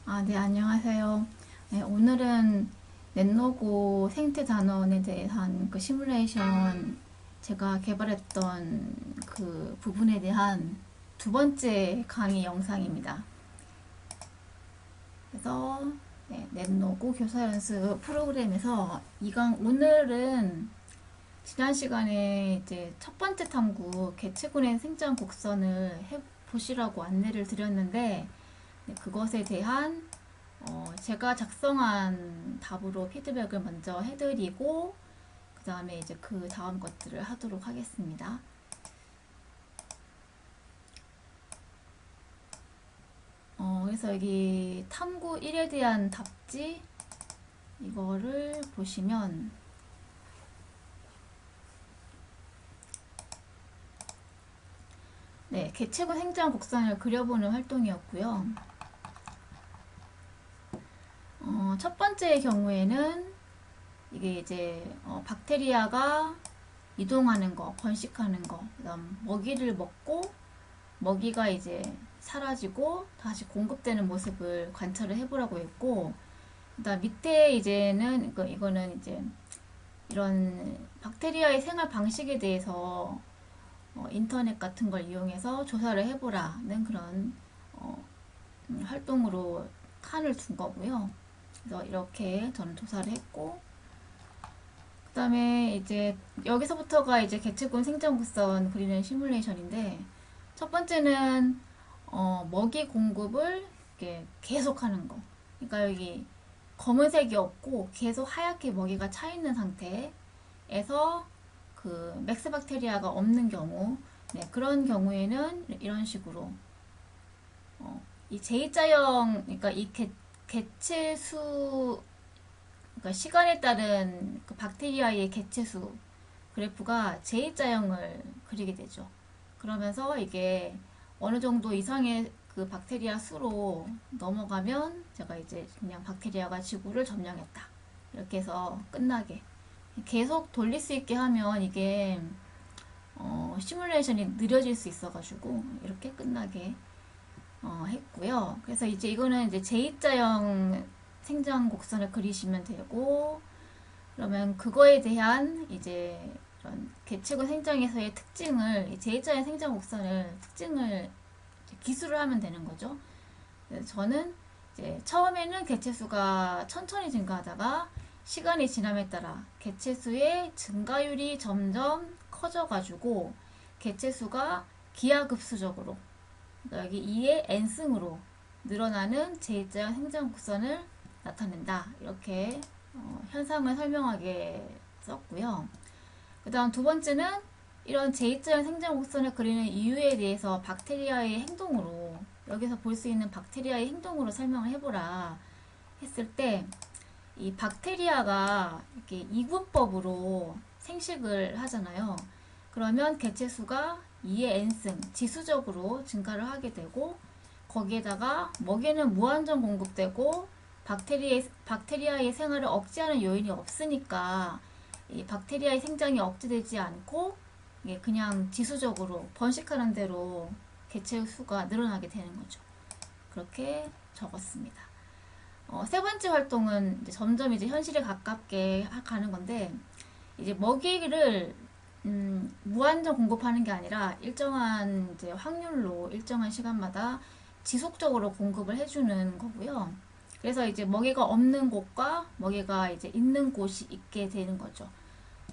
네, 안녕하세요. 네, 오늘은 넷로고 생태 단원에 대한 그 시뮬레이션 제가 개발했던 그 부분에 대한 두 번째 강의 영상입니다. 그래서 넷로고 교사 연습 프로그램에서 오늘은 지난 시간에 이제 첫 번째 탐구 개체군의 생장 곡선을 보시라고 안내를 드렸는데 그것에 대한 제가 작성한 답으로 피드백을 먼저 해드리고 그 다음에 이제 그 다음 것들을 하도록 하겠습니다. 그래서 여기 탐구 1에 대한 답지 이거를 보시면 개체군 생장 곡선을 그려보는 활동이었고요. 첫 번째의 경우에는 이게 이제 박테리아가 이동하는 거, 번식하는 거, 그다음 먹이를 먹고 먹이가 이제 사라지고 다시 공급되는 모습을 관찰을 해보라고 했고, 그다음 밑에 이제는 이거는 이제 이런 박테리아의 생활 방식에 대해서 인터넷 같은 걸 이용해서 조사를 해보라는 그런 활동으로 칸을 둔 거고요. 그래서 이렇게 저는 조사를 했고, 그 다음에 이제 여기서부터가 이제 개체군 생장곡선 그리는 시뮬레이션인데, 첫 번째는 먹이 공급을 이렇게 계속 하는 거. 그러니까 여기 검은색이 없고 계속 하얗게 먹이가 차 있는 상태에서 그 맥스박테리아가 없는 경우, 그런 경우에는 이런 식으로 이 J자형, 그러니까 이 개체수, 그러니까 시간에 따른 그 박테리아의 개체수 그래프가 J자형을 그리게 되죠. 그러면서 이게 어느 정도 이상의 그 박테리아 수로 넘어가면 제가 이제 그냥 박테리아가 지구를 점령했다. 이렇게 해서 끝나게. 계속 돌릴 수 있게 하면 이게 시뮬레이션이 느려질 수 있어가지고 이렇게 끝나게 했고요. 그래서 이제 이거는 이제 J자형 생장 곡선을 그리시면 되고, 그러면 그거에 대한 이제 이런 개체군 생장에서의 특징을, 이 J자형 생장 곡선을 특징을 기술을 하면 되는 거죠. 그래서 저는 이제 처음에는 개체수가 천천히 증가하다가 시간이 지남에 따라 개체수의 증가율이 점점 커져가지고 개체수가 기하급수적으로, 그러니까 여기 2의 n승으로 늘어나는 J자형 생장 곡선을 나타낸다. 이렇게 현상을 설명하게 썼고요. 그 다음 두 번째는 이런 J자형 생장 곡선을 그리는 이유에 대해서 박테리아의 행동으로, 여기서 볼 수 있는 박테리아의 행동으로 설명을 해보라 했을 때, 이 박테리아가 이렇게 이분법으로 생식을 하잖아요. 그러면 개체수가 2의 n승 지수적으로 증가를 하게 되고, 거기에다가 먹이는 무한정 공급되고 박테리아의 생활을 억제하는 요인이 없으니까 이 박테리아의 생장이 억제되지 않고 이게 그냥 지수적으로 번식하는 대로 개체 수가 늘어나게 되는 거죠. 그렇게 적었습니다. 세 번째 활동은 이제 점점 이제 현실에 가깝게 가는 건데, 이제 먹이를 무한정 공급하는 게 아니라 일정한 이제 확률로 일정한 시간마다 지속적으로 공급을 해주는 거고요. 그래서 이제 먹이가 없는 곳과 먹이가 이제 있는 곳이 있게 되는 거죠.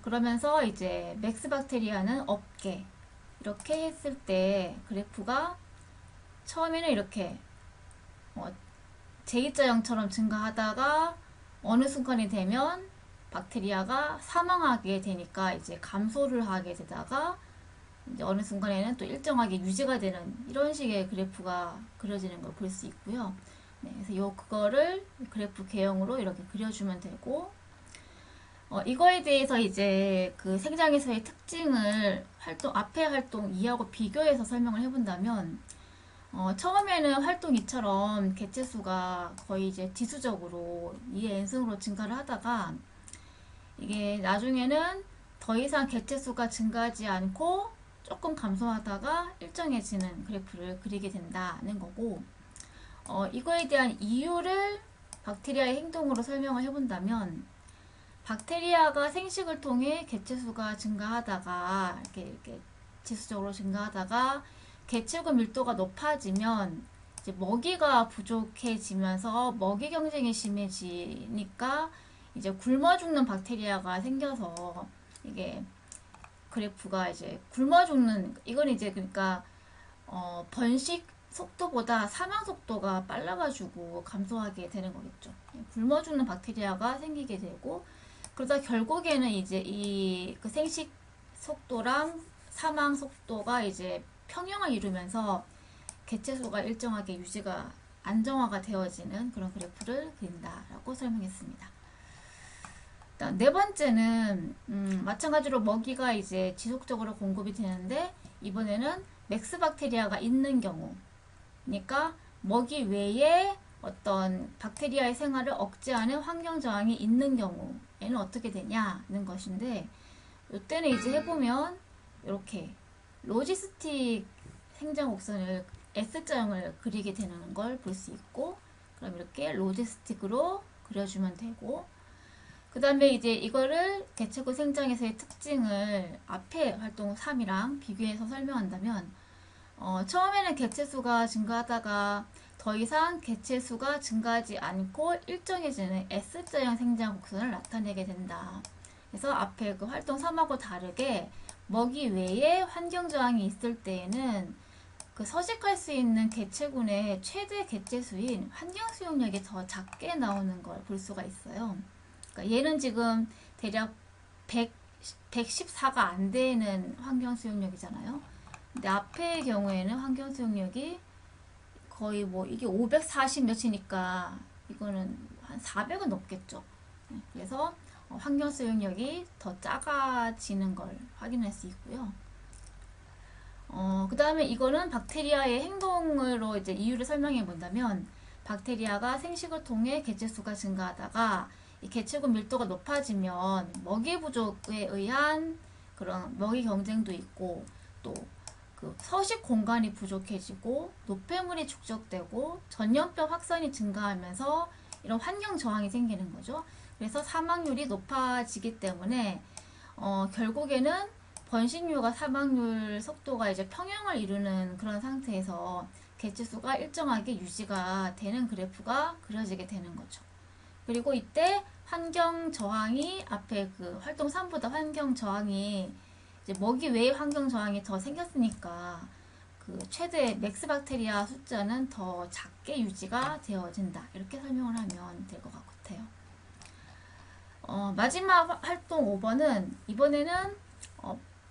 그러면서 이제 맥스박테리아는 없게, 이렇게 했을 때 그래프가 처음에는 이렇게 J자형처럼 증가하다가 어느 순간이 되면 박테리아가 사망하게 되니까 이제 감소를 하게 되다가 이제 어느 순간에는 또 일정하게 유지가 되는 이런 식의 그래프가 그려지는 걸 볼 수 있고요. 그래서 그거를 그래프 개형으로 이렇게 그려주면 되고, 이거에 대해서 이제 그 생장에서의 특징을 앞에 활동 2하고 비교해서 설명을 해본다면, 처음에는 활동 2처럼 개체수가 거의 이제 지수적으로 2의 n승으로 증가를 하다가 이게 나중에는 더 이상 개체수가 증가하지 않고 조금 감소하다가 일정해지는 그래프를 그리게 된다는 거고, 이거에 대한 이유를 박테리아의 행동으로 설명을 해본다면, 박테리아가 생식을 통해 개체수가 증가하다가 이렇게 지수적으로 증가하다가 개체군 밀도가 높아지면 이제 먹이가 부족해지면서 먹이 경쟁이 심해지니까 이제 굶어 죽는 박테리아가 생겨서 이게 그래프가 이제 굶어 죽는, 이건 이제 그러니까 번식 속도보다 사망 속도가 빨라가지고 감소하게 되는 거겠죠. 굶어 죽는 박테리아가 생기게 되고, 그러다 결국에는 이제 이 그 생식 속도랑 사망 속도가 이제 평형을 이루면서 개체수가 일정하게 유지가 안정화가 되어지는 그런 그래프를 그린다라고 설명했습니다. 네 번째는 마찬가지로 먹이가 이제 지속적으로 공급이 되는데, 이번에는 맥스 박테리아가 있는 경우, 그러니까 먹이 외에 어떤 박테리아의 생활을 억제하는 환경 저항이 있는 경우에는 어떻게 되냐는 것인데, 이때는 이제 해보면 이렇게 로지스틱 생장 곡선을 S자형을 그리게 되는 걸 볼 수 있고, 그럼 이렇게 로지스틱으로 그려주면 되고, 그 다음에 이제 이거를 개체구 생장에서의 특징을 앞에 활동 3이랑 비교해서 설명한다면, 처음에는 개체수가 증가하다가 더 이상 개체수가 증가하지 않고 일정해지는 S자형 생장 곡선을 나타내게 된다. 그래서 앞에 그 활동 3하고 다르게 먹이 외에 환경 저항이 있을 때에는 그 서식할 수 있는 개체군의 최대 개체수인 환경 수용력이 더 작게 나오는 걸 볼 수가 있어요. 그러니까 얘는 지금 대략 114가 안 되는 환경 수용력이잖아요. 근데 앞의 경우에는 환경 수용력이 거의 뭐 이게 540 몇이니까 이거는 한 400은 넘겠죠. 그래서 환경 수용력이 더 작아지는 걸 확인할 수 있고요. 그 다음에 이거는 박테리아의 행동으로 이제 이유를 설명해 본다면, 박테리아가 생식을 통해 개체수가 증가하다가 이 개체군 밀도가 높아지면 먹이 부족에 의한 그런 먹이 경쟁도 있고, 또 그 서식 공간이 부족해지고 노폐물이 축적되고 전염병 확산이 증가하면서 이런 환경 저항이 생기는 거죠. 그래서 사망률이 높아지기 때문에 결국에는 번식률과 사망률 속도가 이제 평형을 이루는 그런 상태에서 개체수가 일정하게 유지가 되는 그래프가 그려지게 되는 거죠. 그리고 이때 환경 저항이 앞에 그 활동 3보다 환경 저항이 이제 먹이 외의 환경 저항이 더 생겼으니까 그 최대 맥스 박테리아 숫자는 더 작게 유지가 되어진다. 이렇게 설명을 하면 될 것 같아요. 마지막 활동 5번은 이번에는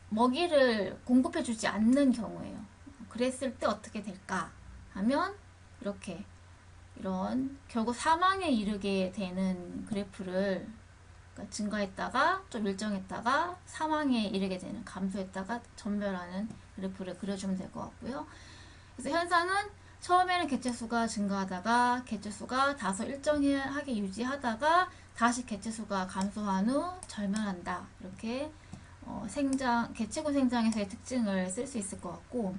먹이를 공급해 주지 않는 경우예요. 그랬을 때 어떻게 될까 하면 이렇게 이런 결국 사망에 이르게 되는 그래프를, 그러니까 증가했다가 좀 일정했다가 사망에 이르게 되는, 감소했다가 전멸하는 그래프를 그려주면 될 것 같고요. 그래서 현상은 처음에는 개체수가 증가하다가 개체수가 다소 일정하게 유지하다가 다시 개체수가 감소한 후 절멸한다. 이렇게 개체군 생장에서의 특징을 쓸 수 있을 것 같고,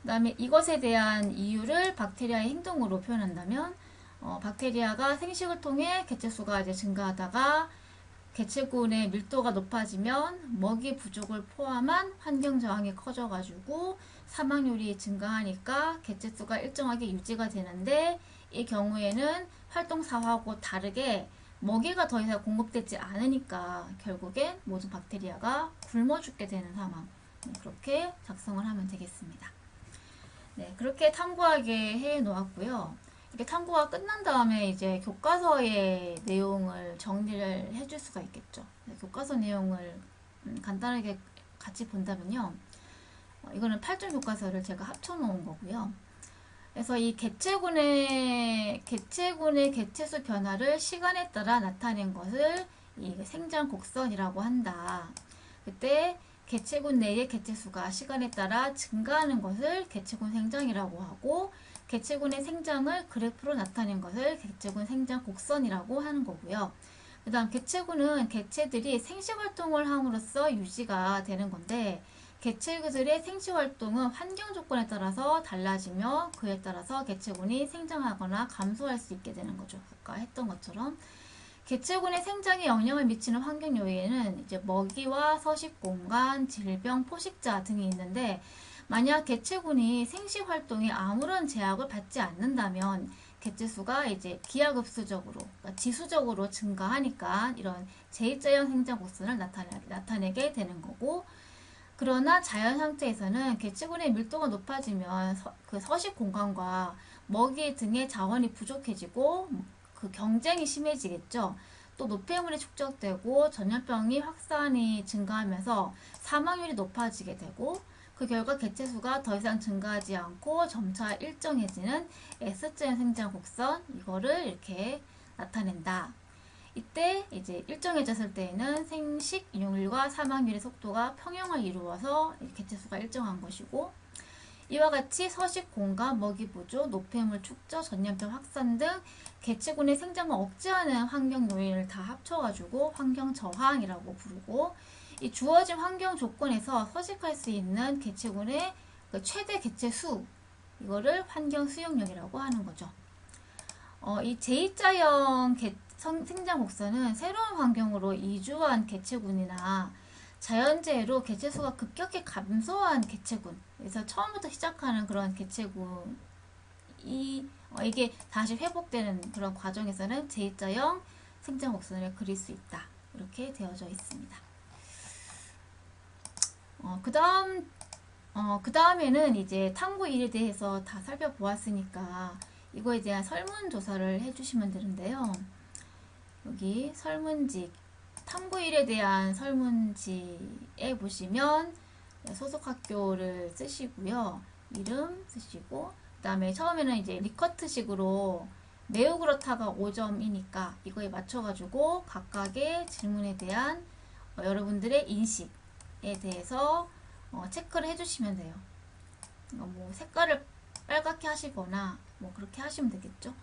그 다음에 이것에 대한 이유를 박테리아의 행동으로 표현한다면, 박테리아가 생식을 통해 개체수가 이제 증가하다가 개체군의 밀도가 높아지면 먹이 부족을 포함한 환경 저항이 커져가지고 사망률이 증가하니까 개체수가 일정하게 유지가 되는데, 이 경우에는 활동 4하고 다르게 먹이가 더 이상 공급되지 않으니까 결국엔 모든 박테리아가 굶어 죽게 되는 상황. 그렇게 작성을 하면 되겠습니다. 네, 그렇게 탐구하게 해 놓았고요. 이렇게 탐구가 끝난 다음에 이제 교과서의 내용을 정리를 해줄 수가 있겠죠. 교과서 내용을 간단하게 같이 본다면요. 이거는 8점 교과서를 제가 합쳐 놓은 거고요. 그래서 이 개체군의 개체수 변화를 시간에 따라 나타낸 것을 이 생장 곡선이라고 한다. 그때 개체군 내의 개체수가 시간에 따라 증가하는 것을 개체군 생장이라고 하고, 개체군의 생장을 그래프로 나타낸 것을 개체군 생장 곡선이라고 하는 거고요. 그 다음 개체군은 개체들이 생식활동을 함으로써 유지가 되는 건데, 개체들의 생식 활동은 환경 조건에 따라서 달라지며 그에 따라서 개체군이 생장하거나 감소할 수 있게 되는 거죠. 아까 했던 것처럼 개체군의 생장에 영향을 미치는 환경 요인에는 이제 먹이와 서식 공간, 질병, 포식자 등이 있는데 만약 개체군이 생식 활동에 아무런 제약을 받지 않는다면 개체수가 이제 기하급수적으로, 그러니까 지수적으로 증가하니까 이런 제2자형 생장 곡선을 나타내게 되는 거고 그러나 자연 상태에서는 개체군의 밀도가 높아지면 그 서식 공간과 먹이 등의 자원이 부족해지고 그 경쟁이 심해지겠죠. 또 노폐물이 축적되고 전염병이 확산이 증가하면서 사망률이 높아지게 되고 그 결과 개체수가 더 이상 증가하지 않고 점차 일정해지는 S자형 생장 곡선 이거를 이렇게 나타낸다. 이때 이제 일정해졌을 때에는 생식률과 사망률의 속도가 평형을 이루어서 개체수가 일정한 것이고 이와 같이 서식 공간, 먹이 부족, 노폐물 축적, 전염병 확산 등 개체군의 생장을 억제하는 환경 요인을 다 합쳐가지고 환경 저항이라고 부르고 이 주어진 환경 조건에서 서식할 수 있는 개체군의 그 최대 개체 수 이거를 환경 수용력이라고 하는 거죠. 이 제2자형 생장 곡선은 새로운 환경으로 이주한 개체군이나 자연재해로 개체수가 급격히 감소한 개체군 그래서 처음부터 시작하는 그런 개체군이 이게 다시 회복되는 그런 과정에서는 제2자형 생장 곡선을 그릴 수 있다 이렇게 되어져 있습니다. 그 다음에는 이제 탐구 일에 대해서 다 살펴보았으니까 이거에 대한 설문조사를 해주시면 되는데요. 여기 설문지 탐구일에 대한 설문지에 보시면 소속 학교를 쓰시고요. 이름 쓰시고 그 다음에 처음에는 이제 리커트식으로 매우 그렇다가 5점이니까 이거에 맞춰가지고 각각의 질문에 대한 여러분들의 인식에 대해서 체크를 해주시면 돼요. 뭐 색깔을 빨갛게 하시거나 뭐 그렇게 하시면 되겠죠.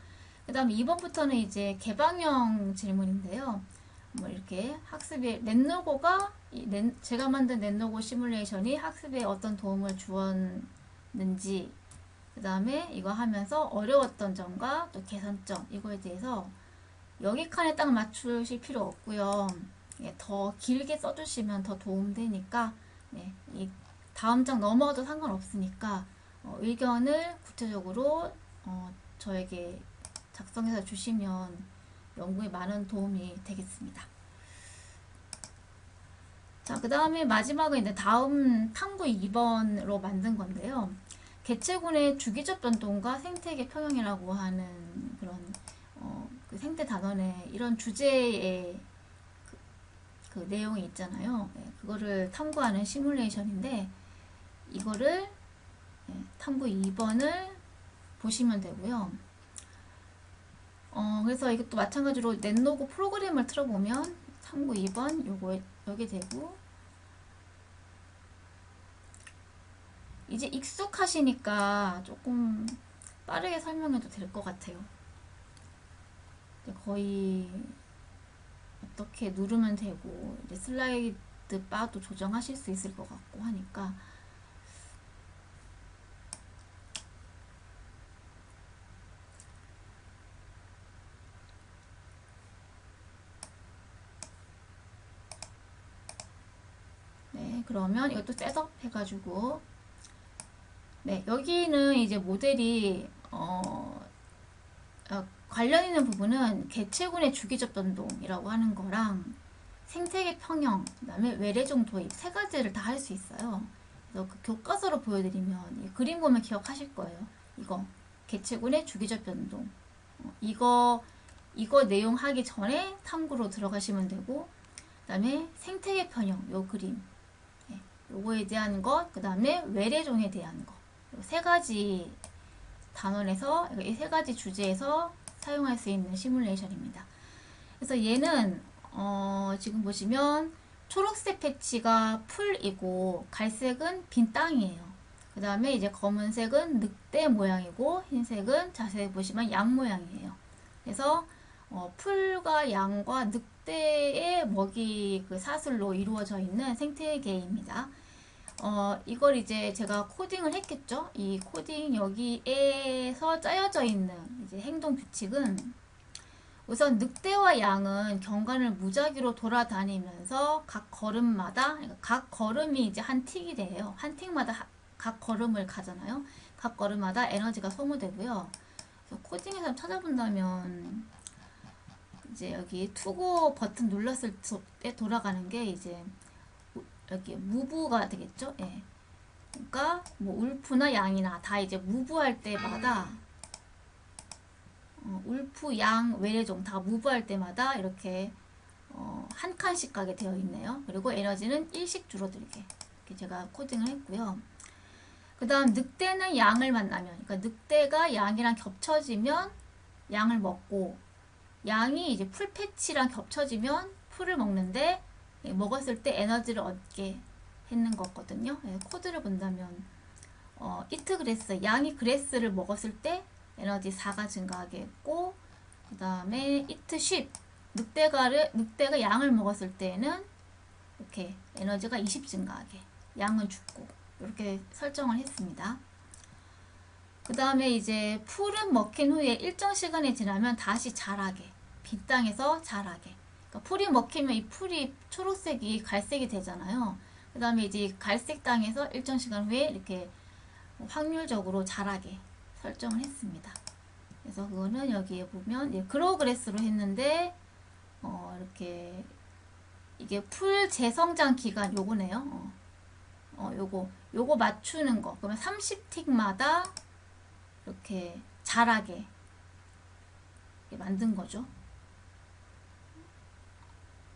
그 다음에 2번부터는 이제 개방형 질문인데요. 뭐 이렇게 학습에 넷로고가 제가 만든 넷로고 시뮬레이션이 학습에 어떤 도움을 주었는지 그 다음에 이거 하면서 어려웠던 점과 또 개선점 이거에 대해서 여기 칸에 딱 맞추실 필요 없고요. 더 길게 써주시면 더 도움되니까 이 다음 장 넘어가도 상관없으니까 의견을 구체적으로 저에게 작성해서 주시면 연구에 많은 도움이 되겠습니다. 자, 그 다음에 마지막은 이제 다음 탐구 2번으로 만든 건데요. 개체군의 주기적 변동과 생태계 평형이라고 하는 그런 그 생태 단원의 이런 주제의 그 내용이 있잖아요. 그거를 탐구하는 시뮬레이션인데 이거를 탐구 2번을 보시면 되고요. 그래서 이것도 마찬가지로 넷로고 프로그램을 틀어보면 탐구 2번 요거 여기 되고 이제 익숙하시니까 조금 빠르게 설명해도 될 것 같아요. 거의 어떻게 누르면 되고 이제 슬라이드 바도 조정하실 수 있을 것 같고 하니까 그러면 이것도 셋업 해가지고 여기는 이제 모델이 관련 있는 부분은 개체군의 주기적 변동이라고 하는 거랑 생태계 평형, 그 다음에 외래종 도입 세 가지를 다 할 수 있어요. 그래서 그 교과서로 보여드리면 이 그림 보면 기억하실 거예요. 이거 개체군의 주기적 변동 이거 내용 하기 전에 탐구로 들어가시면 되고 그 다음에 생태계 평형 요 그림 요거에 대한 것, 그 다음에 외래종에 대한 것. 세 가지 단원에서, 이 세 가지 주제에서 사용할 수 있는 시뮬레이션입니다. 그래서 얘는, 지금 보시면 초록색 패치가 풀이고, 갈색은 빈 땅이에요. 그 다음에 이제 검은색은 늑대 모양이고, 흰색은 자세히 보시면 양 모양이에요. 그래서, 풀과 양과 늑대의 먹이 그 사슬로 이루어져 있는 생태계입니다. 이걸 이제 제가 코딩을 했겠죠. 이 코딩 여기에서 짜여져 있는 이제 행동 규칙은 우선 늑대와 양은 경관을 무작위로 돌아다니면서 각 걸음마다, 그러니까 각 걸음이 이제 한 틱이 돼요. 한 틱마다 각 걸음을 가잖아요. 각 걸음마다 에너지가 소모되고요. 그래서 코딩에서 찾아본다면 이제 여기 투고 버튼 눌렀을 때 돌아가는 게 이제 여기 무브가 되겠죠. 예. 그러니까 뭐 울프나 양이나 다 이제 무브할 때마다 울프, 양, 외래종 다 무브할 때마다 이렇게 한 칸씩 가게 되어 있네요. 그리고 에너지는 1씩 줄어들게 이렇게 제가 코딩을 했고요. 그 다음 늑대는 양을 만나면, 그러니까 늑대가 양이랑 겹쳐지면 양을 먹고, 양이 이제 풀 패치랑 겹쳐지면 풀을 먹는데, 먹었을 때 에너지를 얻게 했는 거거든요. 코드를 본다면 이트 그레스, 양이 그레스를 먹었을 때 에너지 4가 증가하게 했고, 그 다음에 이트 쉽, 늑대가 양을 먹었을 때에는 이렇게 에너지가 20 증가하게, 양은 죽고, 이렇게 설정을 했습니다. 그 다음에 이제 풀은 먹힌 후에 일정 시간이 지나면 다시 자라게, 빗땅에서 자라게. 그러니까 풀이 먹히면 이 풀이 초록색이 갈색이 되잖아요. 그 다음에 이제 갈색 땅에서 일정 시간 후에 이렇게 확률적으로 자라게 설정을 했습니다. 그래서 그거는 여기에 보면 그로그레스로 했는데 이렇게 이게 풀 재성장 기간 요거네요. 요거 맞추는 거. 그러면 30틱마다 이렇게 자라게 만든 거죠.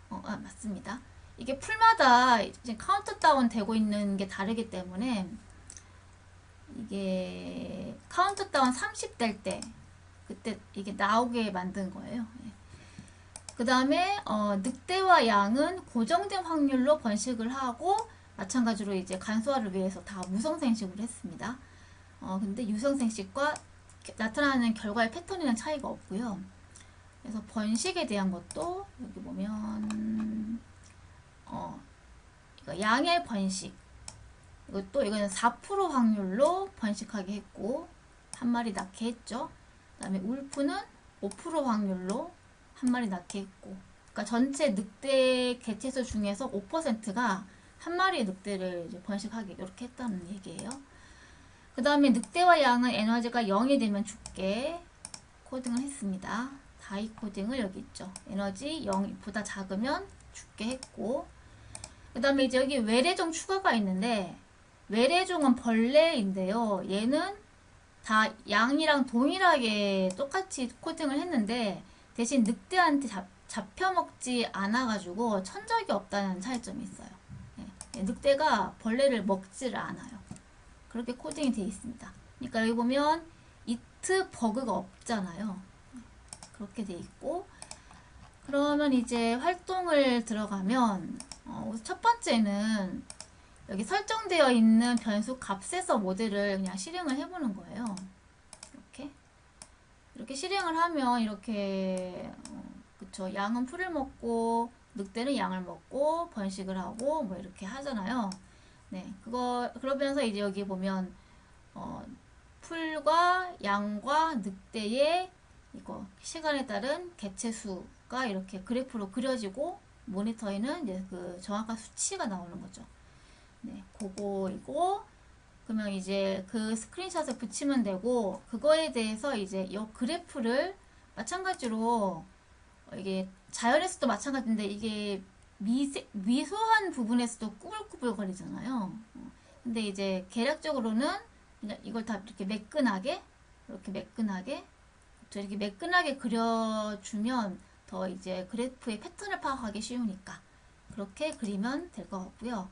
맞습니다. 이게 풀마다 이제 카운트다운 되고 있는 게 다르기 때문에 이게 카운트다운 30 될 때 그때 이게 나오게 만든 거예요. 그 다음에 늑대와 양은 고정된 확률로 번식을 하고 마찬가지로 이제 간소화를 위해서 다 무성생식으로 했습니다. 근데 유성생식과 나타나는 결과의 패턴이랑 차이가 없고요. 그래서 번식에 대한 것도 여기 보면 이거 양의 번식, 이거는 4% 확률로 번식하게 했고 한 마리 낳게 했죠. 그 다음에 울프는 5% 확률로 한 마리 낳게 했고, 그러니까 전체 늑대 개체수 중에서 5%가 한 마리의 늑대를 이제 번식하게 이렇게 했다는 얘기예요. 그 다음에 늑대와 양은 에너지가 0이 되면 죽게 코딩을 했습니다. 다이 코딩을 여기 있죠. 에너지 0보다 작으면 죽게 했고, 그 다음에 이제 여기 외래종 추가가 있는데, 외래종은 벌레인데요. 얘는 다 양이랑 동일하게 똑같이 코딩을 했는데, 대신 늑대한테 잡혀먹지 않아가지고 천적이 없다는 차이점이 있어요. 늑대가 벌레를 먹지를 않아요. 그렇게 코딩이 되어 있습니다. 그러니까 여기 보면 이트 버그가 없잖아요. 그렇게 돼 있고, 그러면 이제 활동을 들어가면 첫 번째는 여기 설정되어 있는 변수 값에서 모델을 그냥 실행을 해보는 거예요. 이렇게 실행을 하면 이렇게 그쵸, 양은 풀을 먹고 늑대는 양을 먹고 번식을 하고 뭐 이렇게 하잖아요. 네, 그러면서 이제 여기 보면 풀과 양과 늑대의 이거 시간에 따른 개체수가 이렇게 그래프로 그려지고 모니터에는 이제 그 정확한 수치가 나오는 거죠. 네, 그거이고, 그러면 이제 그 스크린샷을 붙이면 되고, 그거에 대해서 이제 이 그래프를 마찬가지로 이게 자연에서도 마찬가지인데 이게 미소한 부분에서도 꾸불꾸불 거리잖아요. 근데 이제 계략적으로는 이걸 다 이렇게 매끈하게 이렇게 매끈하게 그려주면 더 이제 그래프의 패턴을 파악하기 쉬우니까 그렇게 그리면 될 것 같고요.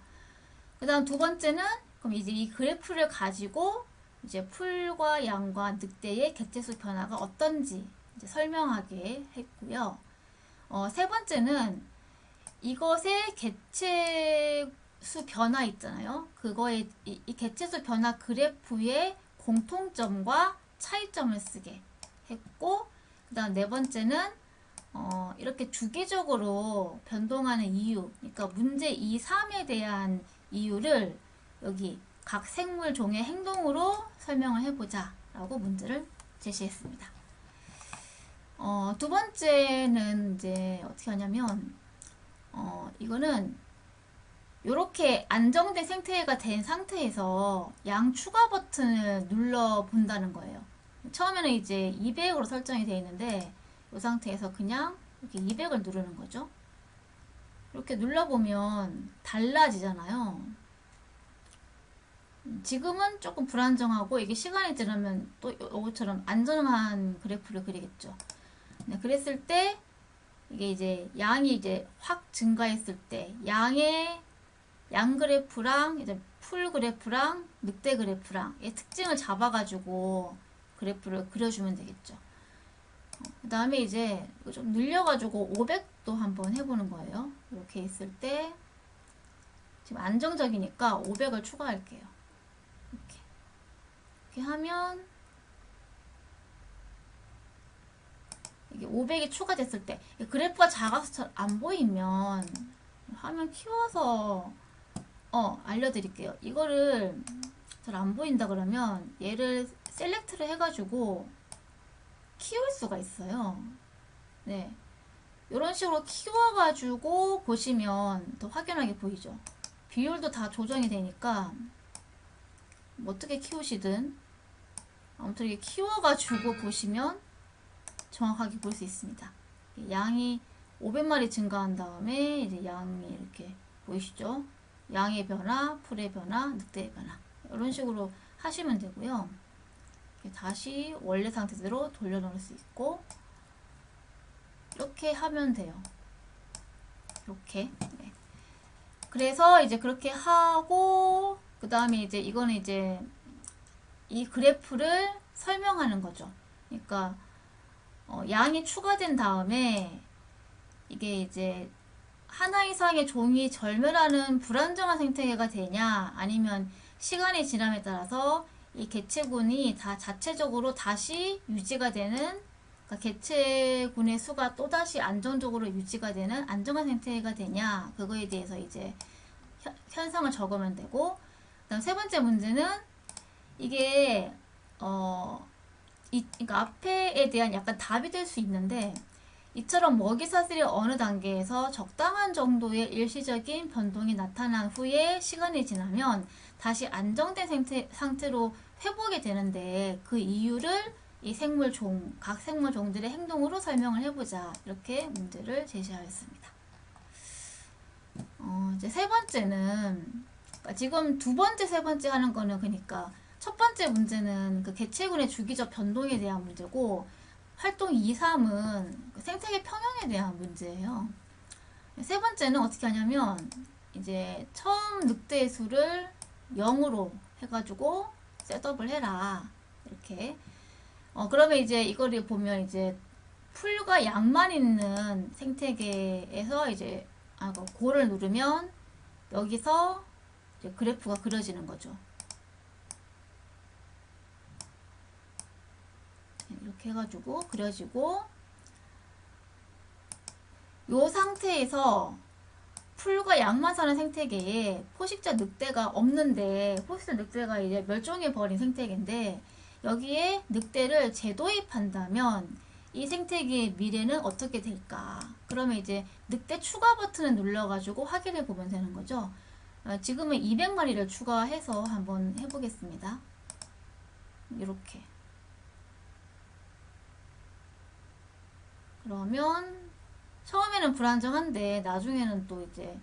그 다음 두 번째는 그럼 이제 이 그래프를 가지고 이제 풀과 양과 늑대의 개체수 변화가 어떤지 이제 설명하게 했고요. 세 번째는 이것의 개체수 변화 있잖아요. 그거의 이 개체수 변화 그래프의 공통점과 차이점을 쓰게 했고, 그 다음 네 번째는 이렇게 주기적으로 변동하는 이유, 그러니까 문제 2, 3에 대한 이유를 여기 각 생물 종의 행동으로 설명을 해보자 라고 문제를 제시했습니다. 두 번째는 이제 어떻게 하냐면 이거는 이렇게 안정된 생태계가 된 상태에서 양 추가 버튼을 눌러 본다는 거예요. 처음에는 이제 200으로 설정이 되어 있는데 이 상태에서 그냥 이렇게 200을 누르는 거죠. 이렇게 눌러보면 달라지잖아요. 지금은 조금 불안정하고 이게 시간이 지나면 또 이것처럼 안정한 그래프를 그리겠죠. 네, 그랬을 때 이게 이제 양이 이제 확 증가했을 때 양 그래프랑 이제 풀 그래프랑 늑대 그래프랑 이 특징을 잡아가지고 그래프를 그려주면 되겠죠. 그 다음에 이제 이거 좀 늘려가지고 500도 한번 해보는 거예요. 이렇게 있을 때 지금 안정적이니까 500을 추가할게요. 이렇게 하면 이게 500이 추가됐을 때 그래프가 작아서 잘 안 보이면 화면 키워서 알려드릴게요. 이거를 잘 안 보인다 그러면 얘를 셀렉트를 해가지고 키울 수가 있어요. 네, 이런 식으로 키워가지고 보시면 더 확연하게 보이죠. 비율도 다 조정이 되니까 뭐 어떻게 키우시든 아무튼 이렇게 키워가지고 보시면 정확하게 볼 수 있습니다. 양이 500마리 증가한 다음에 이제 양이 이렇게 보이시죠? 양의 변화, 풀의 변화, 늑대의 변화 이런 식으로 하시면 되고요. 다시 원래 상태대로 돌려놓을 수 있고 이렇게 하면 돼요. 이렇게. 네. 그래서 이제 그렇게 하고 그 다음에 이제 이거는 이제 이 그래프를 설명하는 거죠. 그러니까 양이 추가된 다음에 이게 이제 하나 이상의 종이 절멸하는 불안정한 생태계가 되냐 아니면 시간이 지남에 따라서 이 개체군이 다 자체적으로 다시 유지가 되는 그러니까 개체군의 수가 또다시 안정적으로 유지가 되는 안정한 생태계가 되냐 그거에 대해서 이제 현상을 적으면 되고 그다음 세 번째 문제는 이게 그러니까 앞에에 대한 약간 답이 될 수 있는데 이처럼 먹이사슬이 어느 단계에서 적당한 정도의 일시적인 변동이 나타난 후에 시간이 지나면 다시 안정된 상태로 회복이 되는데 그 이유를 이 각 생물 종들의 행동으로 설명을 해보자 이렇게 문제를 제시하였습니다. 이제 세 번째는 그러니까 지금 두 번째, 세 번째 하는 거는 그러니까 첫 번째 문제는 그 개체군의 주기적 변동에 대한 문제고 활동 2, 3은 생태계 평형에 대한 문제예요. 세 번째는 어떻게 하냐면 이제 처음 늑대의 수를 0으로 해가지고 셋업을 해라 이렇게 그러면 이제 이거를 보면 이제 풀과 양만 있는 생태계에서 이제 고를 누르면 여기서 이제 그래프가 그려지는 거죠. 이렇게 해가지고 그려지고 이 상태에서 풀과 양만 사는 생태계에 포식자 늑대가 없는데 포식자 늑대가 이제 멸종해버린 생태계인데 여기에 늑대를 재도입한다면 이 생태계의 미래는 어떻게 될까? 그러면 이제 늑대 추가 버튼을 눌러가지고 확인해 보면 되는 거죠. 지금은 200마리를 추가해서 한번 해보겠습니다. 이렇게. 그러면 처음에는 불안정한데 나중에는 또 이제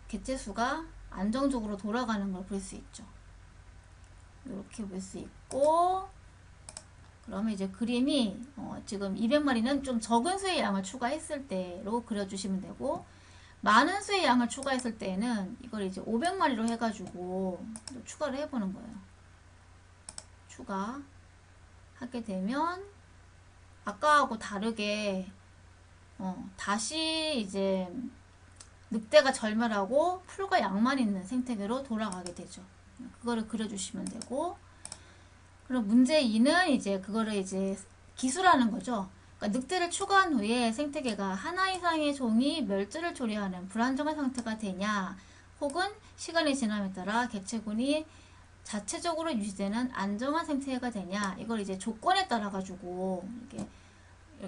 개체수가 안정적으로 돌아가는 걸 볼 수 있죠. 이렇게 볼 수 있고 그러면 이제 그림이 지금 200마리는 좀 적은 수의 양을 추가했을 때로 그려주시면 되고 많은 수의 양을 추가했을 때는 이걸 이제 500마리로 해가지고 또 추가를 해보는 거예요. 추가하게 되면 아까하고 다르게 다시 이제 늑대가 절멸하고 풀과 양만 있는 생태계로 돌아가게 되죠. 그거를 그려주시면 되고 그럼 문제 2는 이제 그거를 이제 기술하는 거죠. 그러니까 늑대를 추가한 후에 생태계가 하나 이상의 종이 멸종을 초래하는 불안정한 상태가 되냐 혹은 시간이 지남에 따라 개체군이 자체적으로 유지되는 안정한 생태계가 되냐. 이걸 이제 조건에 따라 가지고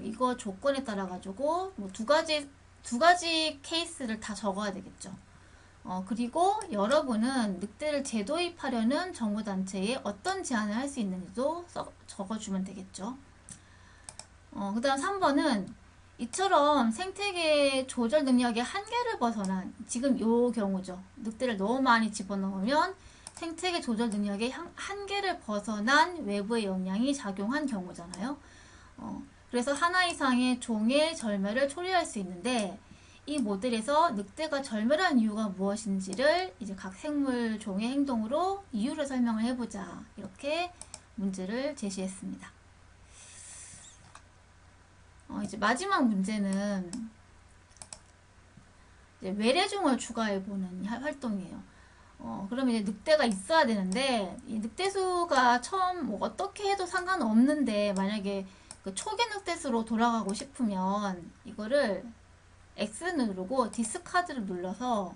이거 조건에 따라 가지고 뭐 두 가지 케이스를 다 적어야 되겠죠. 그리고 여러분은 늑대를 재도입하려는 정부단체에 어떤 제안을 할 수 있는지도 적어주면 되겠죠. 그 다음 3번은 이처럼 생태계 조절 능력의 한계를 벗어난, 지금 요 경우죠. 늑대를 너무 많이 집어넣으면 생태계 조절 능력의 한계를 벗어난 외부의 영향이 작용한 경우잖아요. 그래서 하나 이상의 종의 절멸을 초래할 수 있는데, 이 모델에서 늑대가 절멸한 이유가 무엇인지를 이제 각 생물 종의 행동으로 이유를 설명을 해보자. 이렇게 문제를 제시했습니다. 이제 마지막 문제는 이제 외래종을 추가해보는 활동이에요. 그러면 이제 늑대가 있어야 되는데, 이 늑대수가 처음 뭐 어떻게 해도 상관없는데, 만약에 그 초기 늑대수로 돌아가고 싶으면 이거를 X 누르고 디스카드를 눌러서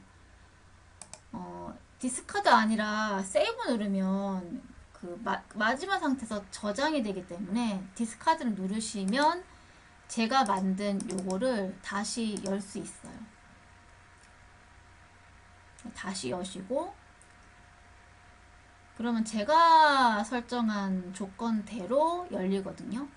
디스카드 아니라 세이브 누르면 그 마지막 상태에서 저장이 되기 때문에 디스카드를 누르시면 제가 만든 요거를 다시 열 수 있어요. 다시 여시고, 그러면 제가 설정한 조건대로 열리거든요.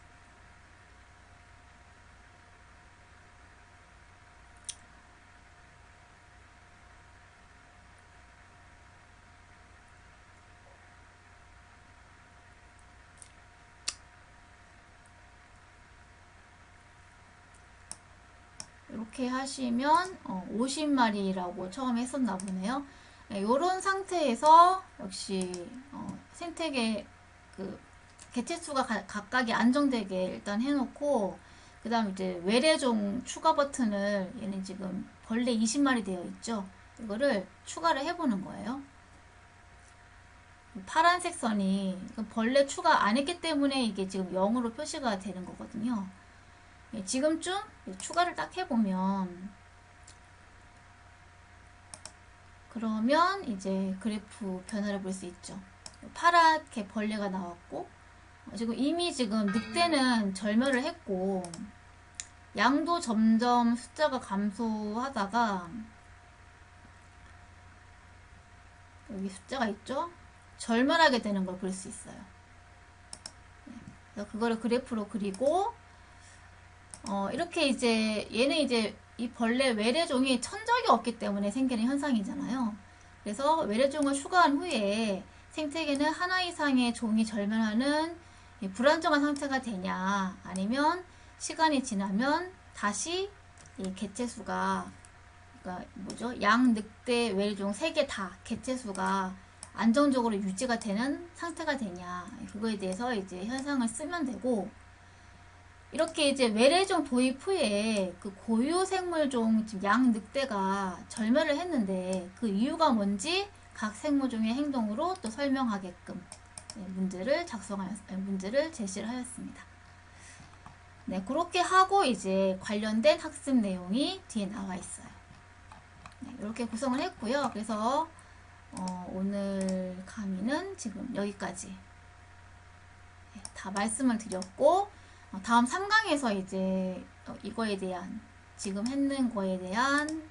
이렇게 하시면 50마리라고 처음에 했었나 보네요. 이런 상태에서 역시 생태계 그 개체수가 각각이 안정되게 일단 해놓고, 그 다음 이제 외래종 추가 버튼을, 얘는 지금 벌레 20마리 되어 있죠. 이거를 추가를 해보는 거예요. 파란색 선이 벌레 추가 안 했기 때문에 이게 지금 0으로 표시가 되는 거거든요. 지금쯤 추가를 딱 해보면, 그러면 이제 그래프 변화를 볼 수 있죠. 파랗게 벌레가 나왔고, 지금 이미 지금 늑대는 절멸을 했고, 양도 점점 숫자가 감소하다가, 여기 숫자가 있죠? 절멸하게 되는 걸 볼 수 있어요. 그래서 그거를 그래프로 그리고, 이렇게 이제 얘는 이제 이 벌레 외래종이 천적이 없기 때문에 생기는 현상이잖아요. 그래서 외래종을 추가한 후에 생태계는 하나 이상의 종이 절멸하는 불안정한 상태가 되냐, 아니면 시간이 지나면 다시 이 개체수가, 그러니까 뭐죠? 양, 늑대, 외래종 3개 다 개체수가 안정적으로 유지가 되는 상태가 되냐, 그거에 대해서 이제 현상을 쓰면 되고, 이렇게 이제 외래종 도입 후에 그 고유 생물종 양 늑대가 절멸을 했는데 그 이유가 뭔지 각 생물종의 행동으로 또 설명하게끔 문제를 제시를 하였습니다. 네, 그렇게 하고 이제 관련된 학습 내용이 뒤에 나와 있어요. 네, 이렇게 구성을 했고요. 그래서 오늘 강의는 지금 여기까지 다 말씀을 드렸고, 다음 3강에서 이제 이거에 대한, 지금 했는 거에 대한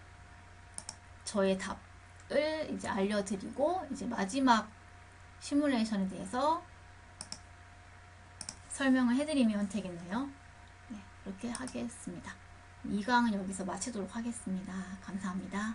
저의 답을 이제 알려드리고, 이제 마지막 시뮬레이션에 대해서 설명을 해드리면 되겠네요. 네, 그렇게 하겠습니다. 2강은 여기서 마치도록 하겠습니다. 감사합니다.